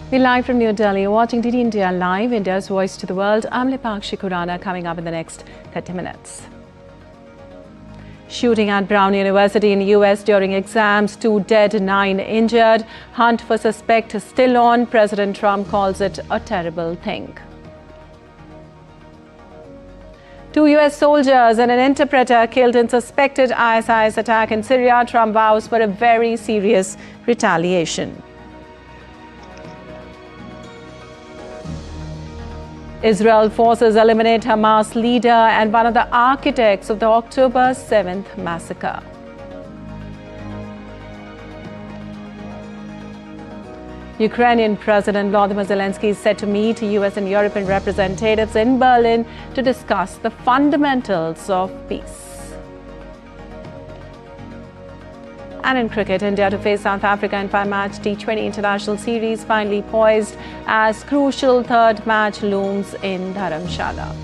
We're live from New Delhi, watching DD India Live, India's voice to the world. I'm Lipakshi Khurana, coming up in the next 30 minutes. Shooting at Brown University in the US during exams, 2 dead, 9 injured. Hunt for suspect is still on. President Trump calls it a terrible thing. 2 US soldiers and an interpreter killed in suspected ISIS attack in Syria. Trump vows for a very serious retaliation. Israel forces eliminate Hamas leader and one of the architects of the October 7th massacre. Ukrainian President Volodymyr Zelensky is set to meet US and European representatives in Berlin to discuss the fundamentals of peace. And in cricket, India to face South Africa in 5-match T20 international series finally poised as crucial third match looms in Dharamshala.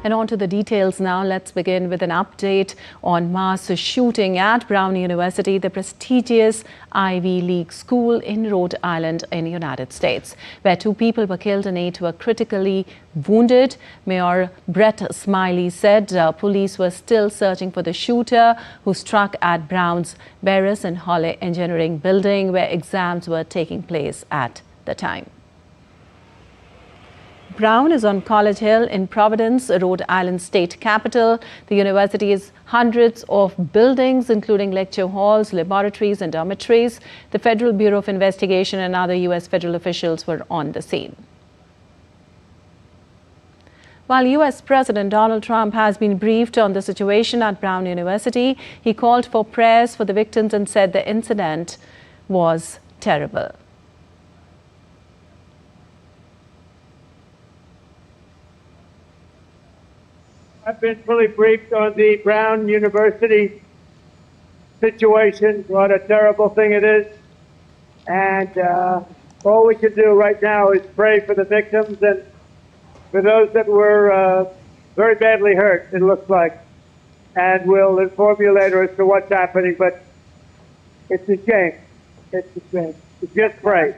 And on to the details now. Let's begin with an update on mass shooting at Brown University, the prestigious Ivy League school in Rhode Island in the United States, where 2 people were killed and 8 were critically wounded. Mayor Brett Smiley said police were still searching for the shooter who struck at Brown's Belarus and Holly Engineering building, where exams were taking place at the time. Brown is on College Hill in Providence, Rhode Island state capital. The university has hundreds of buildings, including lecture halls, laboratories and dormitories. The Federal Bureau of Investigation and other U.S. federal officials were on the scene. While U.S. President Donald Trump has been briefed on the situation at Brown University, he called for prayers for the victims and said the incident was terrible. I've been fully briefed on the Brown University situation, what a terrible thing it is. And all we can do right now is pray for the victims and for those that were very badly hurt, it looks like. And we'll inform you later as to what's happening, but it's a shame. It's a shame. Just pray.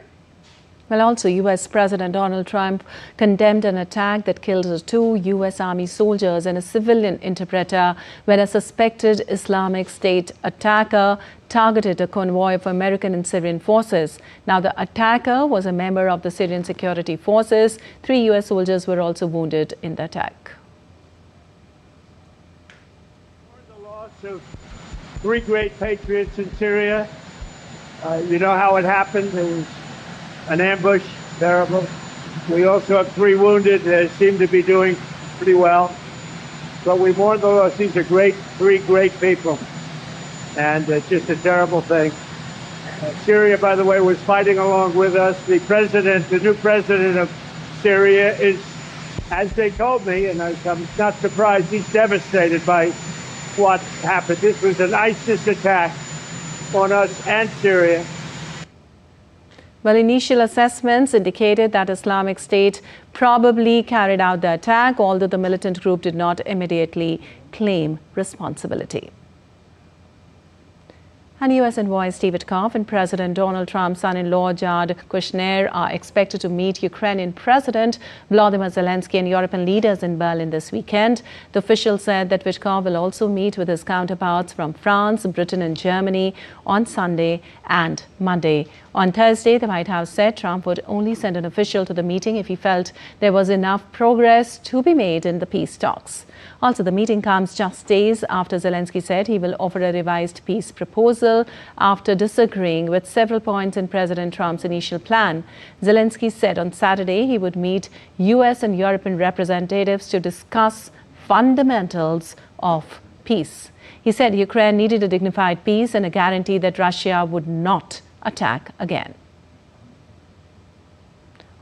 Well, also, U.S. President Donald Trump condemned an attack that killed 2 U.S. Army soldiers and a civilian interpreter when a suspected Islamic State attacker targeted a convoy of American and Syrian forces. Now, the attacker was a member of the Syrian security forces. 3 U.S. soldiers were also wounded in the attack. The loss of 3 great patriots in Syria. You know how it happened. It was an ambush, terrible. We also have 3 wounded that seem to be doing pretty well. But we mourn the loss. These are 3 great people. And it's just a terrible thing. Syria, by the way, was fighting along with us. The new president of Syria is, as they told me, and I'm not surprised, he's devastated by what happened. This was an ISIS attack on us and Syria. Well, initial assessments indicated that Islamic State probably carried out the attack, although the militant group did not immediately claim responsibility. And U.S. envoy Steve Witkoff and President Donald Trump's son-in-law Jared Kushner are expected to meet Ukrainian President Volodymyr Zelensky and European leaders in Berlin this weekend. The official said that Witkoff will also meet with his counterparts from France, Britain and Germany on Sunday and Monday. On Thursday, the White House said Trump would only send an official to the meeting if he felt there was enough progress to be made in the peace talks. Also, the meeting comes just days after Zelensky said he will offer a revised peace proposal after disagreeing with several points in President Trump's initial plan. Zelensky said on Saturday he would meet U.S. and European representatives to discuss fundamentals of peace. He said Ukraine needed a dignified peace and a guarantee that Russia would not attack again.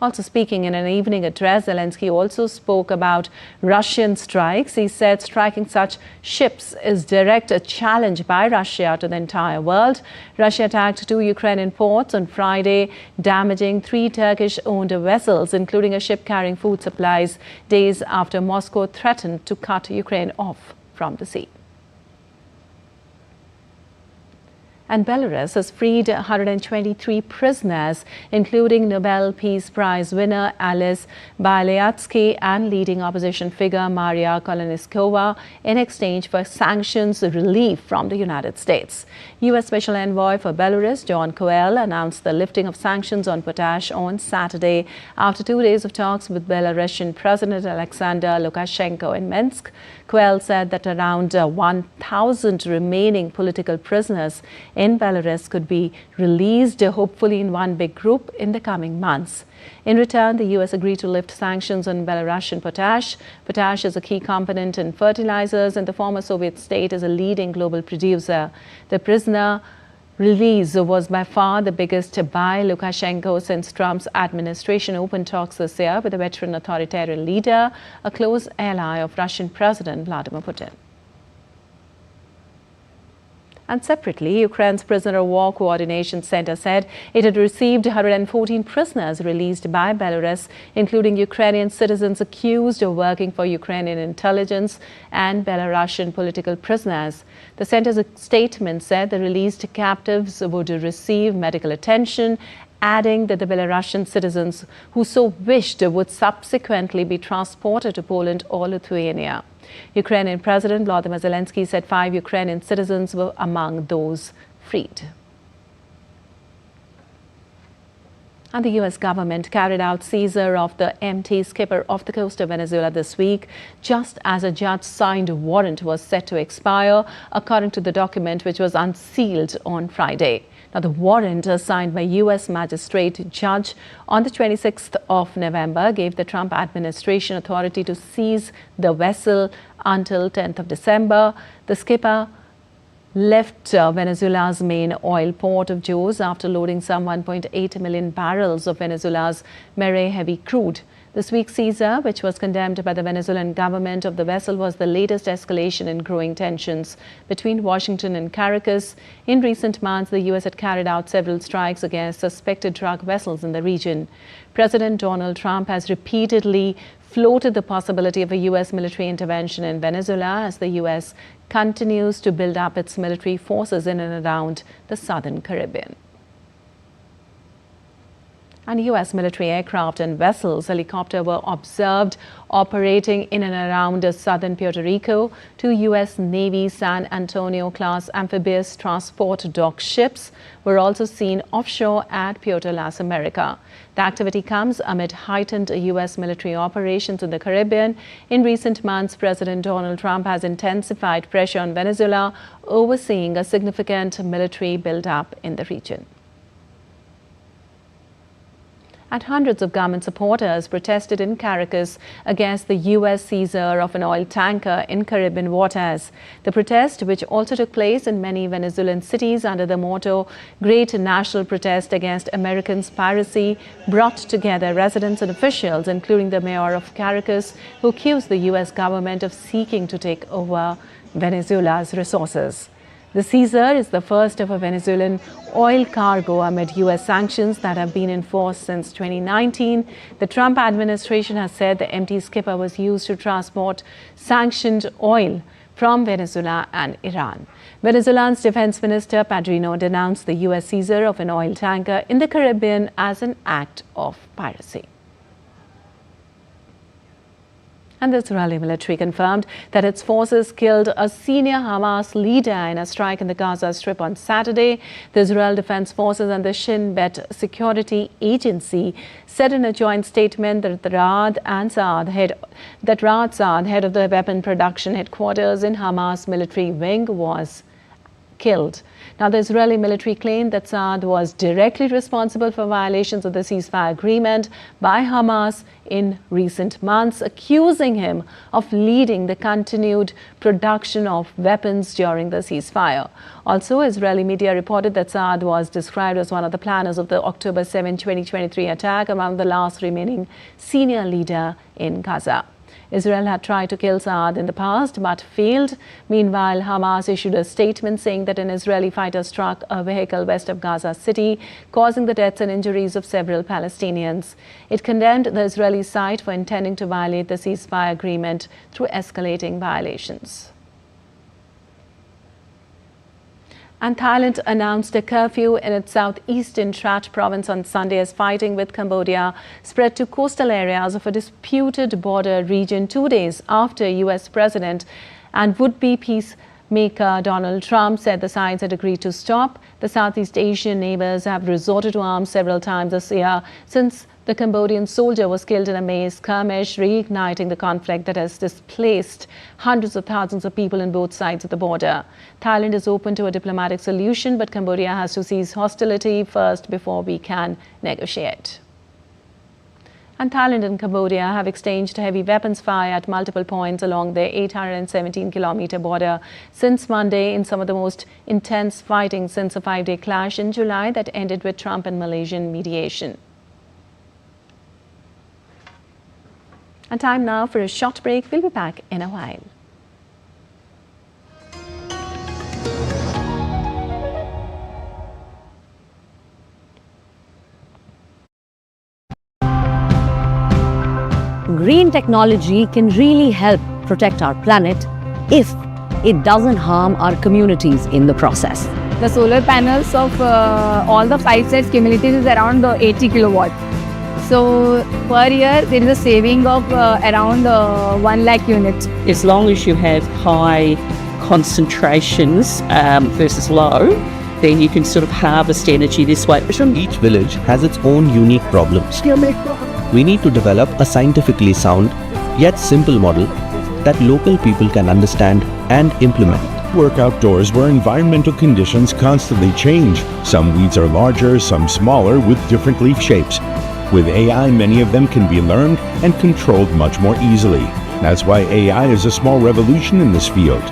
Also speaking in an evening address, Zelensky also spoke about Russian strikes. He said striking such ships is direct a challenge by Russia to the entire world. Russia attacked 2 Ukrainian ports on Friday, damaging 3 Turkish-owned vessels, including a ship carrying food supplies, days after Moscow threatened to cut Ukraine off from the sea. And Belarus has freed 123 prisoners, including Nobel Peace Prize winner Alice Bialyatsky and leading opposition figure Maria Kolesnikova, in exchange for sanctions relief from the United States. U.S. Special Envoy for Belarus, John Coel, announced the lifting of sanctions on potash on Saturday after 2 days of talks with Belarusian President Alexander Lukashenko in Minsk. Coel said that around 1,000 remaining political prisoners in Belarus could be released, hopefully in one big group, in the coming months. In return, the U.S. agreed to lift sanctions on Belarusian potash. Potash is a key component in fertilizers, and the former Soviet state is a leading global producer. The prisoner release was by far the biggest by Lukashenko since Trump's administration opened talks this year with a veteran authoritarian leader, a close ally of Russian President Vladimir Putin. And separately, Ukraine's Prisoner of War Coordination Center said it had received 114 prisoners released by Belarus, including Ukrainian citizens accused of working for Ukrainian intelligence and Belarusian political prisoners. The center's statement said the released captives would receive medical attention, adding that the Belarusian citizens who so wished would subsequently be transported to Poland or Lithuania. Ukrainian President Volodymyr Zelensky said 5 Ukrainian citizens were among those freed. And the U.S. government carried out seizure of the MT skipper off the coast of Venezuela this week, just as a judge-signed warrant was set to expire, according to the document which was unsealed on Friday. Now, the warrant signed by U.S. magistrate judge on the 26th of November gave the Trump administration authority to seize the vessel until 10th of December. The skipper left Venezuela's main oil port of Jos after loading some 1.8 million barrels of Venezuela's Mare heavy crude. This week's seizure, which was condemned by the Venezuelan government of the vessel, was the latest escalation in growing tensions between Washington and Caracas. In recent months, the U.S. had carried out several strikes against suspected drug vessels in the region. President Donald Trump has repeatedly floated the possibility of a U.S. military intervention in Venezuela as the U.S. continues to build up its military forces in and around the southern Caribbean. And U.S. military aircraft and vessels, helicopters were observed operating in and around southern Puerto Rico. 2 U.S. Navy San Antonio-class amphibious transport dock ships were also seen offshore at Puerto Las America. The activity comes amid heightened U.S. military operations in the Caribbean. In recent months, President Donald Trump has intensified pressure on Venezuela, overseeing a significant military build-up in the region. And hundreds of government supporters protested in Caracas against the U.S. seizure of an oil tanker in Caribbean waters. The protest, which also took place in many Venezuelan cities under the motto Great National Protest Against Americans' Piracy, brought together residents and officials, including the mayor of Caracas, who accused the U.S. government of seeking to take over Venezuela's resources. The seizure is the first of a Venezuelan oil cargo amid U.S. sanctions that have been enforced since 2019. The Trump administration has said the MT skipper was used to transport sanctioned oil from Venezuela and Iran. Venezuela's defense minister Padrino denounced the U.S. seizure of an oil tanker in the Caribbean as an act of piracy. And the Israeli military confirmed that its forces killed a senior Hamas leader in a strike in the Gaza Strip on Saturday. The Israel Defense Forces and the Shin Bet Security Agency said in a joint statement that Raad Saad, head of the weapon production headquarters in Hamas military wing, was killed. Now, the Israeli military claimed that Saad was directly responsible for violations of the ceasefire agreement by Hamas in recent months, accusing him of leading the continued production of weapons during the ceasefire. Also, Israeli media reported that Saad was described as one of the planners of the October 7, 2023 attack, among the last remaining senior leader in Gaza. Israel had tried to kill Saad in the past but failed. Meanwhile, Hamas issued a statement saying that an Israeli fighter struck a vehicle west of Gaza City, causing the deaths and injuries of several Palestinians. It condemned the Israeli side for intending to violate the ceasefire agreement through escalating violations. And Thailand announced a curfew in its southeastern Trat province on Sunday as fighting with Cambodia spread to coastal areas of a disputed border region 2 days after U.S. President and would-be peacemaker Donald Trump said the sides had agreed to stop. The Southeast Asian neighbors have resorted to arms several times this year since the Cambodian soldier was killed in a May skirmish, reigniting the conflict that has displaced hundreds of thousands of people on both sides of the border. Thailand is open to a diplomatic solution, but Cambodia has to cease hostility first before we can negotiate. And Thailand and Cambodia have exchanged heavy weapons fire at multiple points along their 817-kilometer border since Monday in some of the most intense fighting since a 5-day clash in July that ended with Trump and Malaysian mediation. And time now for a short break. We'll be back in a while. Green technology can really help protect our planet if it doesn't harm our communities in the process. The solar panels of all the 5 sets cumulative is around 80 kilowatt. So per year there is a saving of around 1 lakh units. As long as you have high concentrations versus low, then you can sort of harvest energy this way. Each village has its own unique problems. We need to develop a scientifically sound yet simple model that local people can understand and implement. Work outdoors where environmental conditions constantly change. Some weeds are larger, some smaller with different leaf shapes. With AI, many of them can be learned and controlled much more easily. That's why AI is a small revolution in this field.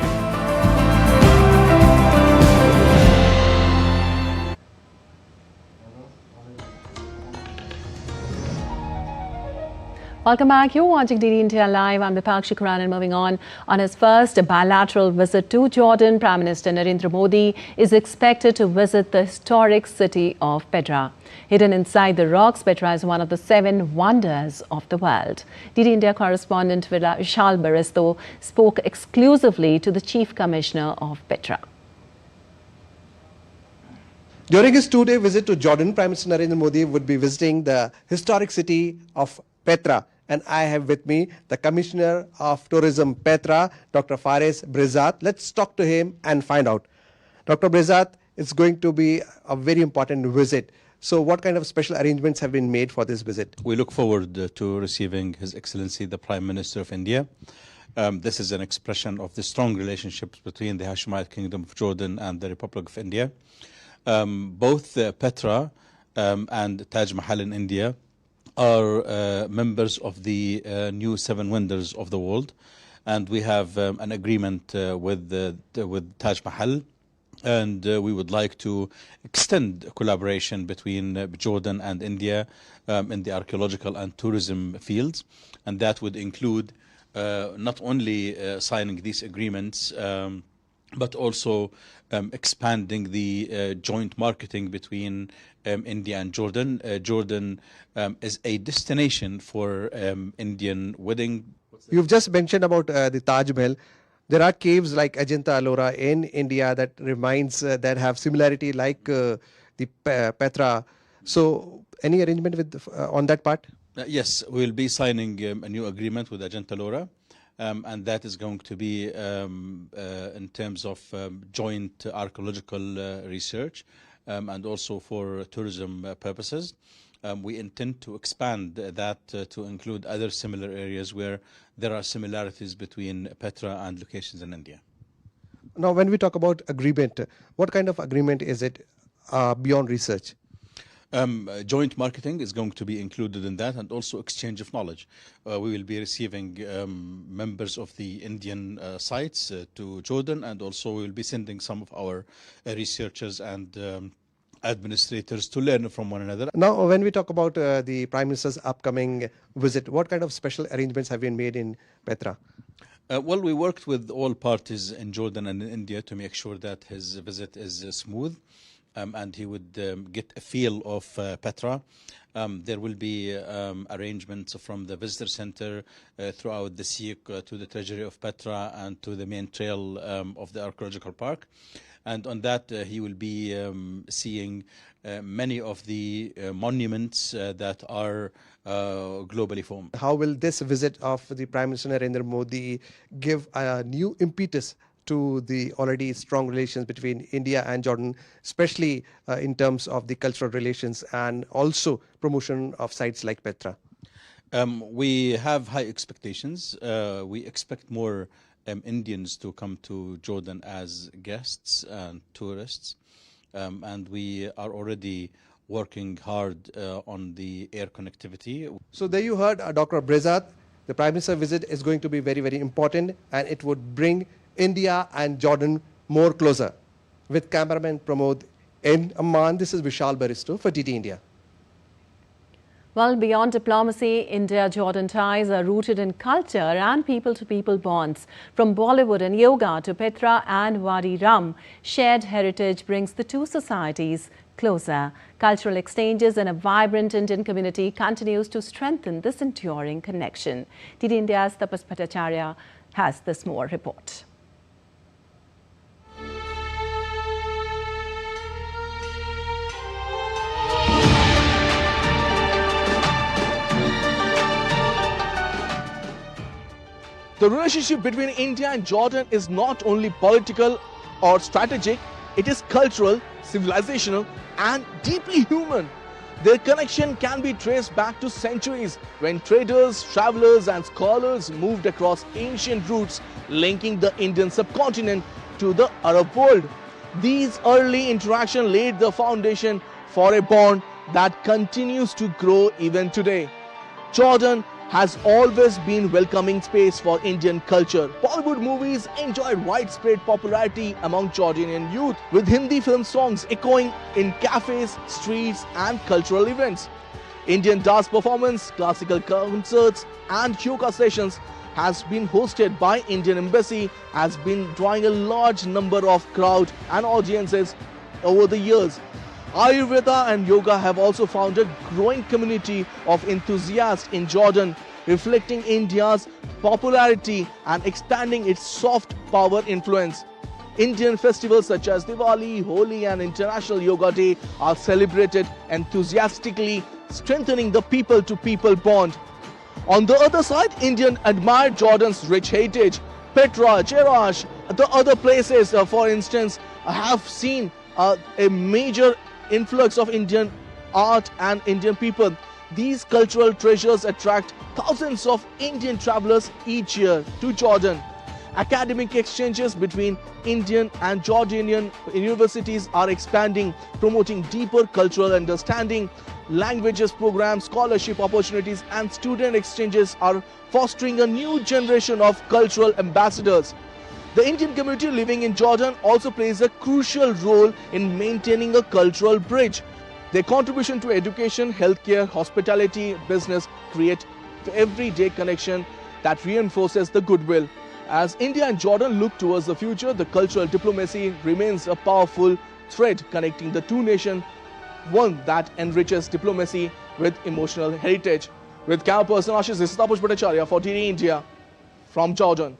Welcome back. You're watching DD India Live. I'm Vipakshi Kuran, and moving on his first bilateral visit to Jordan, Prime Minister Narendra Modi is expected to visit the historic city of Petra. Hidden inside the rocks, Petra is one of the 7 wonders of the world. DD India correspondent Vishal Baristo spoke exclusively to the Chief Commissioner of Petra. During his 2-day visit to Jordan, Prime Minister Narendra Modi would be visiting the historic city of Petra. And I have with me the Commissioner of Tourism Petra, Dr. Fares Brizat. Let's talk to him and find out. Dr. Brizat, it's going to be a very important visit. So what kind of special arrangements have been made for this visit? We look forward to receiving His Excellency the Prime Minister of India. This is an expression of the strong relationships between the Hashemite Kingdom of Jordan and the Republic of India. Both Petra and Taj Mahal in India are members of the new 7 wonders of the world, and we have an agreement with Taj Mahal, and we would like to extend collaboration between Jordan and India in the archaeological and tourism fields, and that would include not only signing these agreements but also expanding the joint marketing between India and Jordan. Jordan is a destination for Indian wedding. You've just mentioned about the Taj Mahal. There are caves like Ajanta Ellora in India that that have similarity like the Petra. So any arrangement with on that part? Yes, we'll be signing a new agreement with Ajanta Ellora. And that is going to be in terms of joint archaeological research and also for tourism purposes. We intend to expand that to include other similar areas where there are similarities between Petra and locations in India. Now, when we talk about agreement, what kind of agreement is it beyond research? Joint marketing is going to be included in that, and also exchange of knowledge. We will be receiving members of the Indian sites to Jordan, and also we will be sending some of our researchers and administrators to learn from one another. Now, when we talk about the Prime Minister's upcoming visit, what kind of special arrangements have been made in Petra? Well, we worked with all parties in Jordan and in India to make sure that his visit is smooth. And he would get a feel of Petra. There will be arrangements from the visitor center throughout the Sikh to the treasury of Petra and to the main trail of the archaeological park. And on that, he will be seeing many of the monuments that are globally formed. How will this visit of the Prime Minister Narendra Modi give a new impetus to the already strong relations between India and Jordan, especially in terms of the cultural relations and also promotion of sites like Petra? We have high expectations. We expect more Indians to come to Jordan as guests and tourists. And we are already working hard on the air connectivity. So there you heard Dr. Brezat. The Prime Minister visit is going to be very, very important, and it would bring India and Jordan more closer. With cameraman Pramod in Amman, this is Vishal Baristo for TT India. Well, beyond diplomacy, India-Jordan ties are rooted in culture and people-to-people bonds. From Bollywood and yoga to Petra and Wadi Rum, shared heritage brings the two societies closer. Cultural exchanges and a vibrant Indian community continues to strengthen this enduring connection. TT India's Tapas Bhattacharya has this more report. The relationship between India and Jordan is not only political or strategic, it is cultural, civilizational, and deeply human. Their connection can be traced back to centuries when traders, travelers, and scholars moved across ancient routes linking the Indian subcontinent to the Arab world. These early interactions laid the foundation for a bond that continues to grow even today. Jordan has always been welcoming space for Indian culture. Bollywood movies enjoyed widespread popularity among Jordanian youth, with Hindi film songs echoing in cafes, streets, and cultural events. Indian dance performance, classical concerts, and yoga sessions has been hosted by Indian Embassy, has been drawing a large number of crowd and audiences over the years. Ayurveda and yoga have also found a growing community of enthusiasts in Jordan, reflecting India's popularity and expanding its soft power influence. Indian festivals such as Diwali, Holi, and International Yoga Day are celebrated enthusiastically, strengthening the people-to-people bond. On the other side, Indians admire Jordan's rich heritage. Petra, Jerash, the other places, for instance, have seen a major influx of Indian art and Indian people. These cultural treasures attract thousands of Indian travelers each year to Jordan. Academic exchanges between Indian and Jordanian universities are expanding, promoting deeper cultural understanding. Languages programs, scholarship opportunities, and student exchanges are fostering a new generation of cultural ambassadors. The Indian community living in Jordan also plays a crucial role in maintaining a cultural bridge. Their contribution to education, healthcare, hospitality, business create everyday connection that reinforces the goodwill. As India and Jordan look towards the future, the cultural diplomacy remains a powerful thread connecting the two nations, one that enriches diplomacy with emotional heritage. With camera person Ashish, this is Tapas Bhattacharya for TT India from Jordan.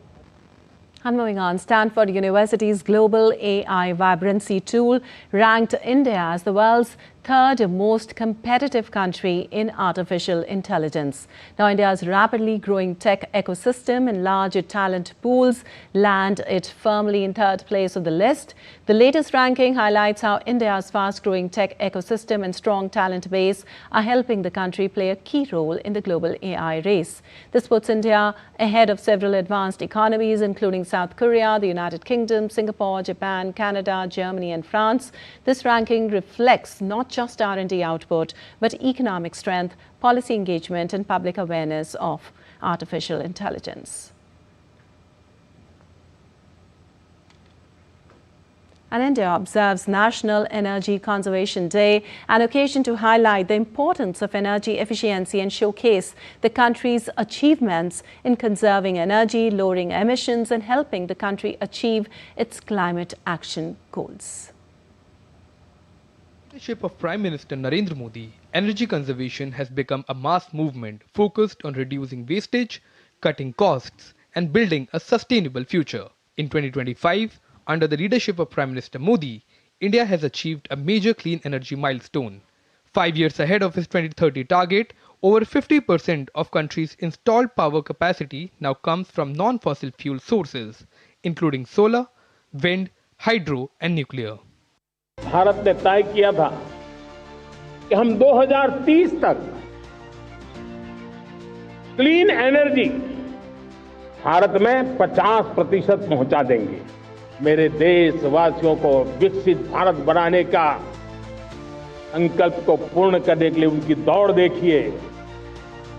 And moving on, Stanford University's Global AI Vibrancy tool ranked India as the world's third most competitive country in artificial intelligence. Now, India's rapidly growing tech ecosystem and larger talent pools land it firmly in third place of the list. The latest ranking highlights how India's fast-growing tech ecosystem and strong talent base are helping the country play a key role in the global AI race. This puts India ahead of several advanced economies, including South Korea, the United Kingdom, Singapore, Japan, Canada, Germany, and France. This ranking reflects not just R&D output, but economic strength, policy engagement, and public awareness of artificial intelligence. And India observes National Energy Conservation Day, an occasion to highlight the importance of energy efficiency and showcase the country's achievements in conserving energy, lowering emissions, and helping the country achieve its climate action goals. Under the leadership of Prime Minister Narendra Modi, energy conservation has become a mass movement focused on reducing wastage, cutting costs, and building a sustainable future. In 2025, under the leadership of Prime Minister Modi, India has achieved a major clean energy milestone. 5 years ahead of its 2030 target, over 50% of country's installed power capacity now comes from non-fossil fuel sources, including solar, wind, hydro, and nuclear. Bharat ने तय किया था कि हम 2030 तक clean energy Bharat में 50% पहुंचा देंगे। मेरे देशवासियों को विकसित भारत बनाने का संकल्प को पूर्ण करने के लिए उनकी दौड़ देखिए।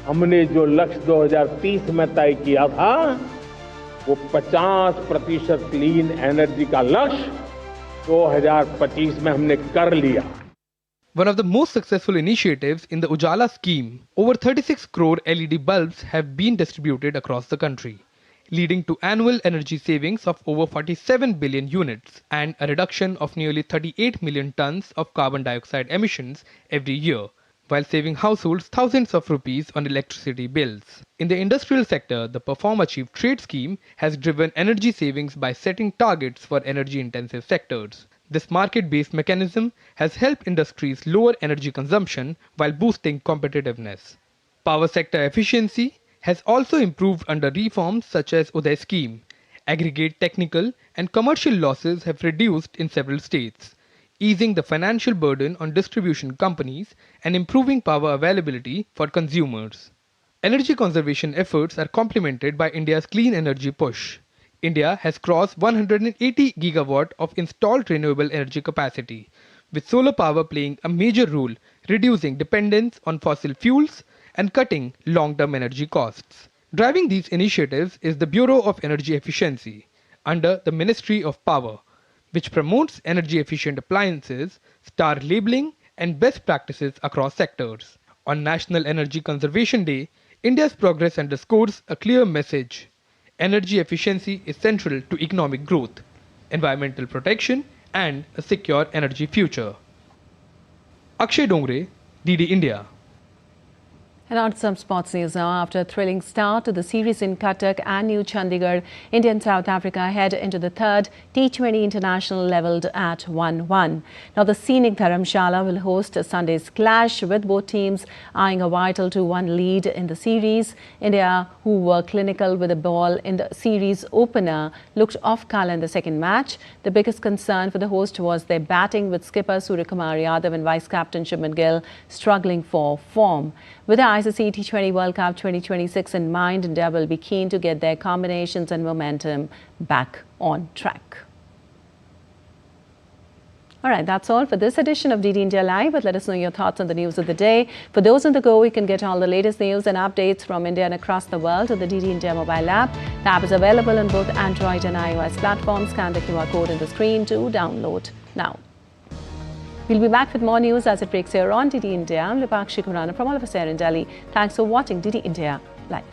हमने जो लक्ष्य 2030 में तय किया था वो 50% क्लीन एनर्जी का लक्ष्य 2025 में हमने कर लिया। One of the most successful initiatives in the Ujala scheme, over 36 crore LED bulbs have been distributed across the country, leading to annual energy savings of over 47 billion units and a reduction of nearly 38 million tons of carbon dioxide emissions every year, while saving households thousands of rupees on electricity bills. In the industrial sector, the Perform Achieve Trade scheme has driven energy savings by setting targets for energy-intensive sectors. This market-based mechanism has helped industries lower energy consumption while boosting competitiveness. Power sector efficiency has also improved under reforms such as Uday scheme. Aggregate technical and commercial losses have reduced in several states, easing the financial burden on distribution companies and improving power availability for consumers. Energy conservation efforts are complemented by India's clean energy push. India has crossed 180 gigawatt of installed renewable energy capacity, with solar power playing a major role, reducing dependence on fossil fuels and cutting long-term energy costs. Driving these initiatives is the Bureau of Energy Efficiency, under the Ministry of Power, which promotes energy-efficient appliances, star labeling, and best practices across sectors. On National Energy Conservation Day, India's progress underscores a clear message. Energy efficiency is central to economic growth, environmental protection, and a secure energy future. Akshay Dongre, DD India. And on to some sports news now. After a thrilling start to the series in Cuttack and New Chandigarh, India and South Africa head into the third T20 international levelled at 1-1. Now the scenic Dharamshala will host Sunday's clash, with both teams eyeing a vital 2-1 lead in the series. India, who were clinical with the ball in the series opener, looked off colour in the second match. The biggest concern for the host was their batting, with skipper Suryakumar Yadav and vice-captain Shubman Gill struggling for form. With the ICC T20 World Cup 2026 in mind, India will be keen to get their combinations and momentum back on track. All right, that's all for this edition of DD India Live. But let us know your thoughts on the news of the day. For those on the go, you can get all the latest news and updates from India and across the world on the DD India mobile app. The app is available on both Android and iOS platforms. Scan the QR code on the screen to download now. We'll be back with more news as it breaks here on DD India. I'm Lipakshi Khurana from all of us here in Delhi. Thanks for watching DD India Live.